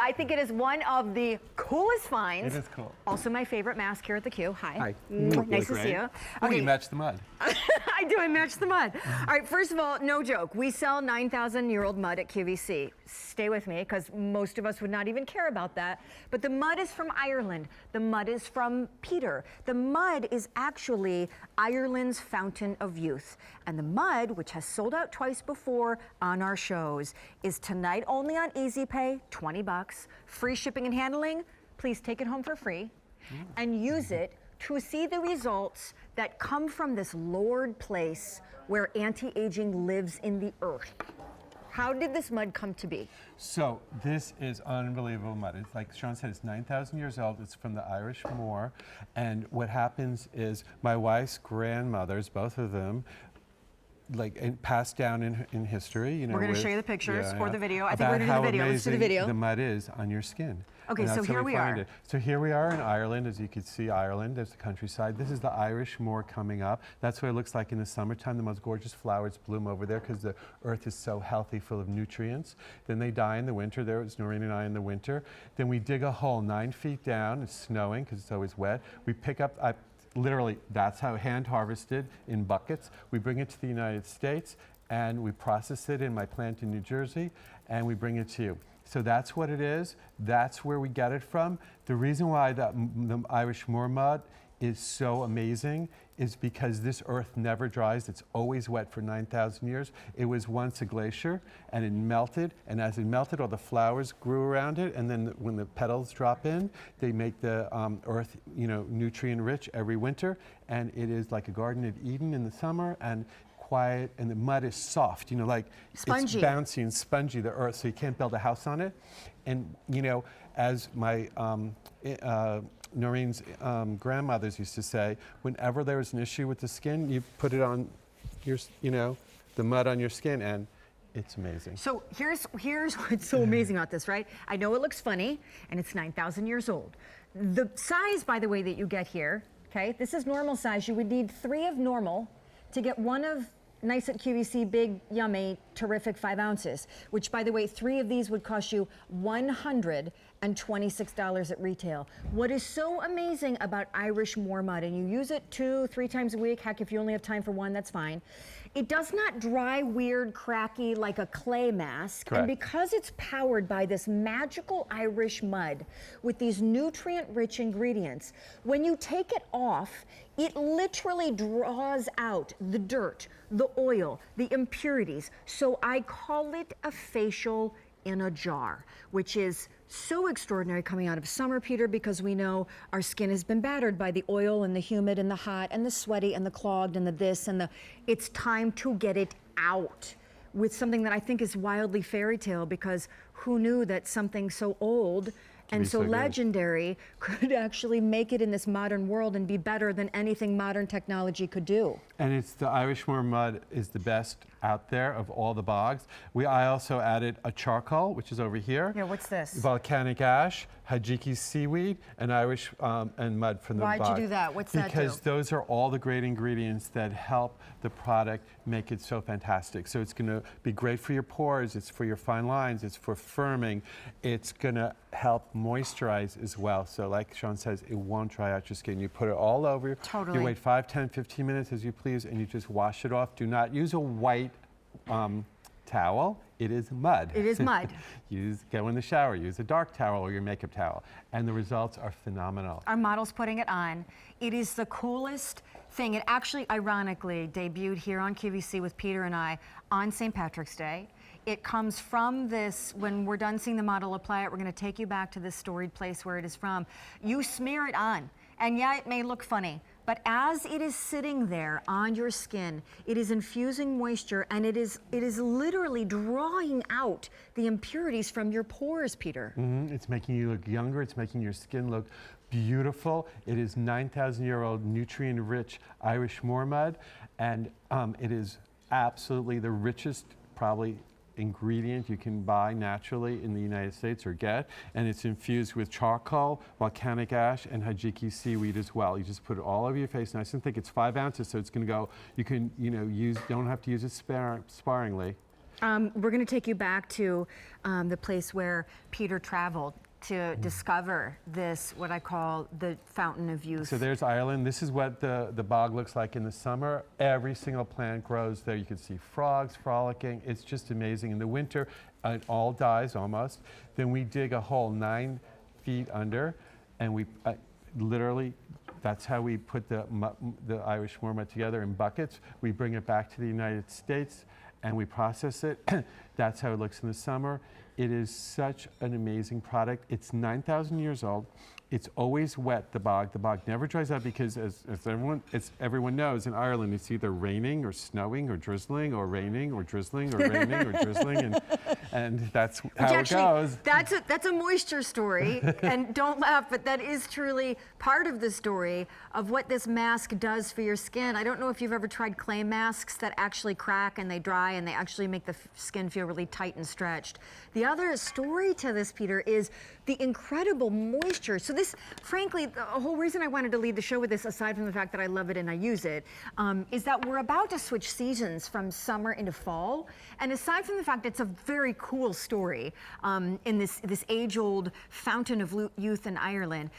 I think it is one of the coolest finds. It is cool. Also my favorite mask here at the Q. Hi. Hi. Nice to see you. Oh, you match the mud. I do, I match the mud. All right, first of all, no joke. We sell 9,000-year-old mud at QVC. Stay with me, because most of us would not even care about that. But the mud is from Ireland. The mud is from Peter. The mud is actually Ireland's fountain of youth. And the mud, which has sold out twice before on our shows, is tonight only on Easy Pay, 20 bucks. Free shipping and handling. Please take it home for free and use it to see the results that come from this Lord place where anti-aging lives in the earth. How did this mud come to be? So this is unbelievable mud. It's like Shawn said, it's 9,000 years old. It's from the Irish Moor. And what happens is my wife's grandmothers, both of them, and passed down in history. You know, we're going to show you the pictures or the video. I think about we're going to do the video. Let's do the video. The mud is on your skin. Okay, so here we are. So here we are in Ireland, as you can see, Ireland. There's the countryside. This is the Irish Moor coming up. That's what it looks like in the summertime. The most gorgeous flowers bloom over there because the earth is so healthy, full of nutrients. Then they die in the winter. There was Noreen and I in the winter. Then we dig a hole 9 feet down. It's snowing because it's always wet. We pick up. Literally, that's how hand harvested in buckets. We bring it to the United States and we process it in my plant in New Jersey and we bring it to you. So that's what it is. That's where we get it from. The reason why the Irish Moor mud is so amazing is because this earth never dries. It's always wet for 9,000 years. It was once a glacier and it melted, and as it melted, all the flowers grew around it, and then when the petals drop in, they make the earth, nutrient rich every winter, and it is like a Garden of Eden in the summer, and quiet, and the mud is soft, like spongy. It's bouncy and spongy, the earth, so you can't build a house on it. And as my Noreen's grandmothers used to say, whenever there was an issue with the skin, you put it on your, the mud on your skin, and it's amazing. So here's what's so amazing about this, right? I know it looks funny, and it's 9,000 years old. The size, by the way, that you get here, okay, this is normal size. You would need 3 of normal to get 1 of nice at QVC, big, yummy, terrific 5 ounces, which, by the way, 3 of these would cost you $126 at retail. What is so amazing about Irish Moor mud, and you use it 2-3 times a week, heck, if you only have time for 1, that's fine. It does not dry weird, cracky like a clay mask. Correct. And because it's powered by this magical Irish mud with these nutrient-rich ingredients, when you take it off, it literally draws out the dirt, the oil, the impurities. So I call it a facial in a jar, which is so extraordinary coming out of summer, Peter, because we know our skin has been battered by the oil and the humid and the hot and the sweaty and the clogged and the this and the, it's time to get it out with something that I think is wildly fairy tale, because who knew that something so old and so legendary could actually make it in this modern world and be better than anything modern technology could do. And it's the Irish Moor mud is the best out there of all the bogs. I also added a charcoal, which is over here. Yeah, what's this? Volcanic ash, hajiki seaweed, and Irish and mud from the bog. Why'd you do that? What's that do? Because those are all the great ingredients that help the product make it so fantastic. So it's gonna be great for your pores, it's for your fine lines, it's for firming, it's gonna help moisturize as well. So like Shawn says, it won't dry out your skin. You put it all over. Totally. You wait 5, 10, 15 minutes as you please, and you just wash it off. Do not use a white towel. It is mud. It is mud. Go in the shower, use a dark towel or your makeup towel, and the results are phenomenal. Our model's putting it on. It is the coolest thing. It actually, ironically, debuted here on QVC with Peter and I on St. Patrick's Day. It comes from this, when we're done seeing the model apply it, we're gonna take you back to this storied place where it is from. You smear it on, and yeah, it may look funny, but as it is sitting there on your skin, it is infusing moisture, and it is literally drawing out the impurities from your pores, Peter. It's making you look younger, it's making your skin look beautiful. It is 9,000-year-old nutrient-rich Irish Moor mud, and it is absolutely the richest, probably, ingredient you can buy naturally in the United States or get, and it's infused with charcoal, volcanic ash, and hajiki seaweed as well. You just put it all over your face, and I think it's 5 ounces, so it's going to go. You can, don't have to use it sparingly. We're going to take you back to the place where Peter traveled to discover this, what I call the fountain of youth. So there's Ireland. This is what the bog looks like in the summer. Every single plant grows there. You can see frogs frolicking. It's just amazing. In the winter, it all dies almost. Then we dig a hole 9 feet under, and we literally, that's how we put the Irish moor mud together in buckets. We bring it back to the United States, and we process it. That's how it looks in the summer. It is such an amazing product. It's 9,000 years old. It's always wet, the bog. The bog never dries up because, as everyone knows, in Ireland, it's either raining or snowing or drizzling or raining or drizzling or raining or drizzling, and that's how it goes. That's a moisture story, and don't laugh, but that is truly part of the story of what this mask does for your skin. I don't know if you've ever tried clay masks that actually crack and they dry and they actually make the skin feel really tight and stretched. The other story to this, Peter, is the incredible moisture. So this, frankly, the whole reason I wanted to lead the show with this, aside from the fact that I love it and I use it, is that we're about to switch seasons from summer into fall. And aside from the fact it's a very cool story in this age-old fountain of youth in Ireland,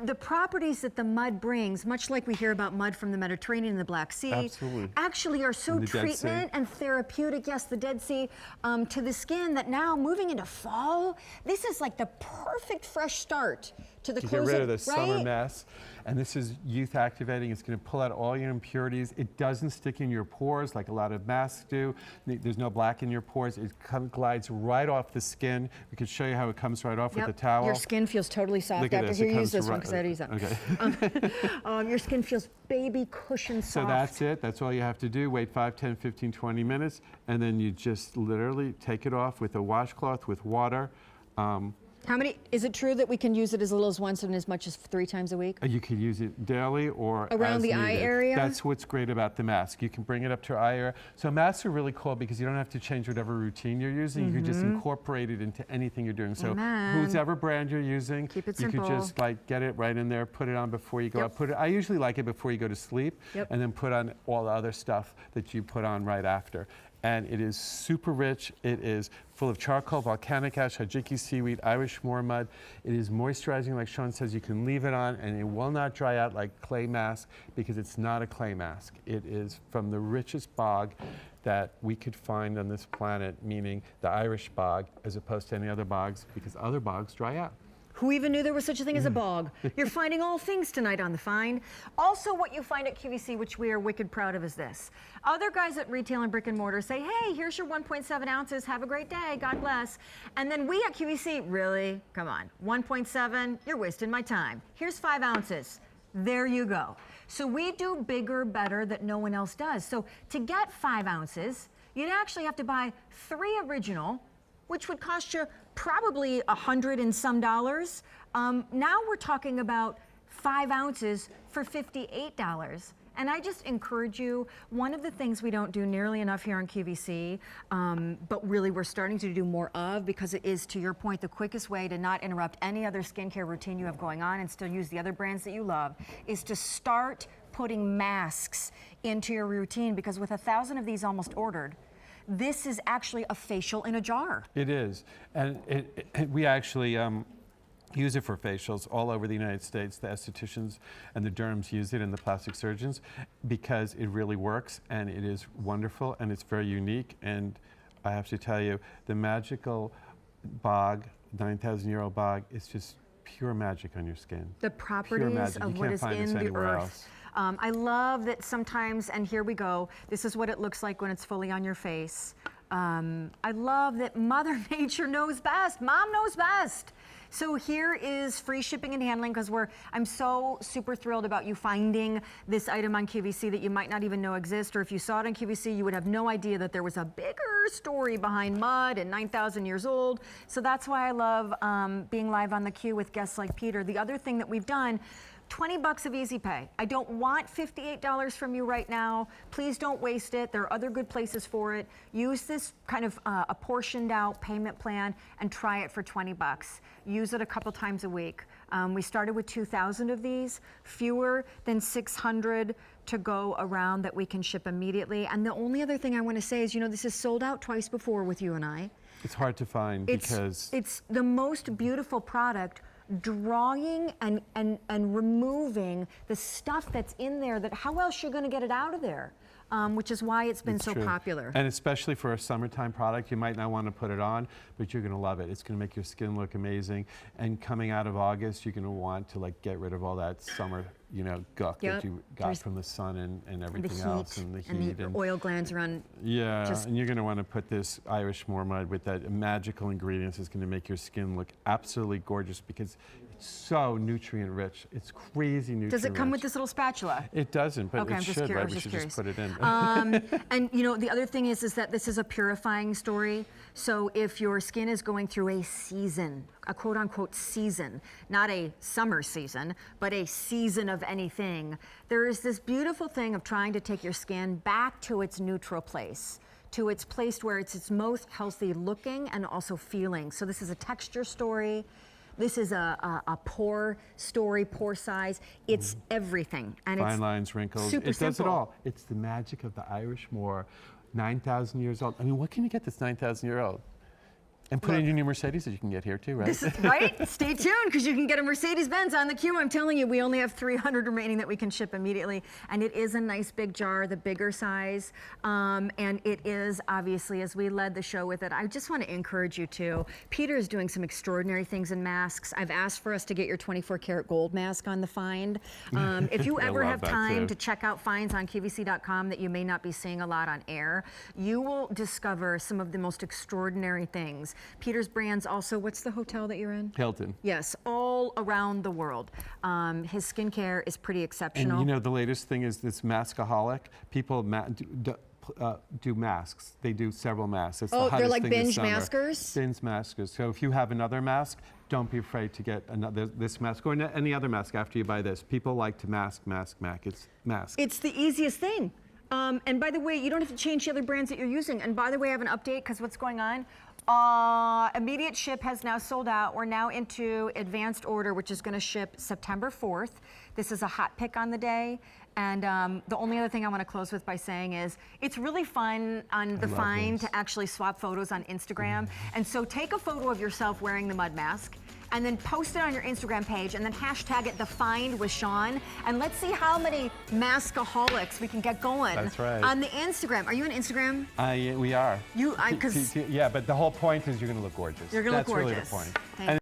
the properties that the mud brings, much like we hear about mud from the Mediterranean and the Black Sea, Absolutely. actually are so treatment and therapeutic, yes, the Dead Sea, to the skin, that now moving into fall, this is like the perfect fresh start to the get rid of the summer mess. And this is youth activating. It's going to pull out all your impurities. It doesn't stick in your pores like a lot of masks do. There's no black in your pores. It glides right off the skin. We can show you how it comes right off with the towel. Your skin feels totally soft. Look at after this. you use this one because I use that. Okay. Your skin feels baby cushion soft. So that's it. That's all you have to do. Wait 5, 10, 15, 20 minutes, and then you just literally take it off with a washcloth with water. How many, is it true that we can use it as little as once and as much as 3 times a week? You could use it daily or around as the eye needed. area? That's what's great about the mask. You can bring it up to your eye area. So masks are really cool because you don't have to change whatever routine you're using. You can just incorporate it into anything you're doing. So whoever brand you're using, Keep it you simple. could just like get it right in there, put it on before you go up. I usually like it before you go to sleep, and then put on all the other stuff that you put on right after. And it is super rich. It is full of charcoal, volcanic ash, hajiki seaweed, Irish moor mud. It is moisturizing, like Shawn says. You can leave it on and it will not dry out like clay mask because it's not a clay mask. It is from the richest bog that we could find on this planet, meaning the Irish bog, as opposed to any other bogs, because other bogs dry out. Who even knew there was such a thing as a bog? You're finding all things tonight on The Find. Also, what you find at QVC, which we are wicked proud of, is this. Other guys at retail and brick and mortar say, hey, here's your 1.7 ounces. Have a great day. God bless. And then we at QVC, really? Come on. 1.7? You're wasting my time. Here's 5 ounces. There you go. So we do bigger, better that no one else does. So to get 5 ounces, you'd actually have to buy 3 original, which would cost you probably $100 and some. Now we're talking about 5 ounces for $58. And I just encourage you, one of the things we don't do nearly enough here on QVC, but really we're starting to do more of, because it is, to your point, the quickest way to not interrupt any other skincare routine you have going on and still use the other brands that you love, is to start putting masks into your routine, because with 1,000 of these almost ordered, this is actually a facial in a jar. It is, and we actually use it for facials all over the United States. The estheticians and the derms use it, and the plastic surgeons, because it really works, and it is wonderful, and it's very unique. And I have to tell you, the magical bog, 9,000-year-old bog, is just pure magic on your skin. The proprities of what is in the earth. I love that sometimes, and here we go, this is what it looks like when it's fully on your face. I love that Mother Nature knows best. Mom knows best. So here is free shipping and handling, because I'm so super thrilled about you finding this item on QVC that you might not even know exists, or if you saw it on QVC, you would have no idea that there was a bigger story behind mud and 9,000 years old. So that's why I love being live on theCUBE with guests like Peter. The other thing that we've done, 20 bucks of easy pay. I don't want $58 from you right now. Please don't waste it. There are other good places for it. Use this kind of a portioned out payment plan and try it for 20 bucks. Use it a couple times a week. We started with 2,000 of these, fewer than 600 to go around that we can ship immediately. And the only other thing I want to say is, you know, this is sold out twice before with you and I. It's hard to find because it's the most beautiful product, drawing and removing the stuff that's in there that how else you're going to get it out of there, which is why it's been so popular. And especially for a summertime product, you might not want to put it on, but you're going to love it. It's going to make your skin look amazing. And coming out of August, you're going to want to like get rid of all that summer, you know, guck that you got from the sun and everything else, and the heat and the oil glands around. Yeah, and you're going to want to put this Irish Moor mud with that magical ingredients. It's going to make your skin look absolutely gorgeous because it's so nutrient rich. It's crazy nutrient rich. Does it come with this little spatula? It doesn't, but okay, it should, right? We should just put it in. And you know, the other thing is that this is a purifying story. So if your skin is going through a season, a quote unquote season, not a summer season, but a season of anything, there is this beautiful thing of trying to take your skin back to its neutral place, to its place where it's its most healthy looking and also feeling. So this is a texture story. This is a pore story, pore size. It's everything. And fine it's lines, wrinkles. Super it does simple. it all. It's the magic of the Irish Moor. 9,000 years old. I mean, what can you get that's 9,000-year-old? And put in your new Mercedes that you can get here too, right? This is right. Stay tuned because you can get a Mercedes-Benz on the queue. I'm telling you, we only have 300 remaining that we can ship immediately, and it is a nice big jar, the bigger size, and it is obviously, as we led the show with it, I just want to encourage you to. Peter is doing some extraordinary things in masks. I've asked for us to get your 24 karat gold mask on the Find. If you ever have time to check out finds on QVC.com that you may not be seeing a lot on air, you will discover some of the most extraordinary things. Peter's brands also, what's the hotel that you're in? Hilton. Yes, all around the world. His skincare is pretty exceptional. And you know, the latest thing is this maskaholic. People do masks. They do several masks. It's the hottest they're like thing binge this summer. maskers? Binge maskers. So if you have another mask, don't be afraid to get this mask or any other mask after you buy this. People like to mask. It's mask. It's the easiest thing. And by the way, you don't have to change the other brands that you're using. And by the way, I have an update because what's going on? Immediate ship has now sold out. We're now into advanced order, which is going to ship September 4th. This is a hot pick on the day. And the only other thing I want to close with by saying is it's really fun on the Find to actually swap photos on Instagram. And so take a photo of yourself wearing the mud mask and then post it on your Instagram page and then hashtag it The Find with Shawn. And let's see how many maskaholics we can get going. That's right. On the Instagram. Are you on Instagram? We are. Yeah, but but the whole point is you're going to look gorgeous. You're going to look gorgeous. That's really the point.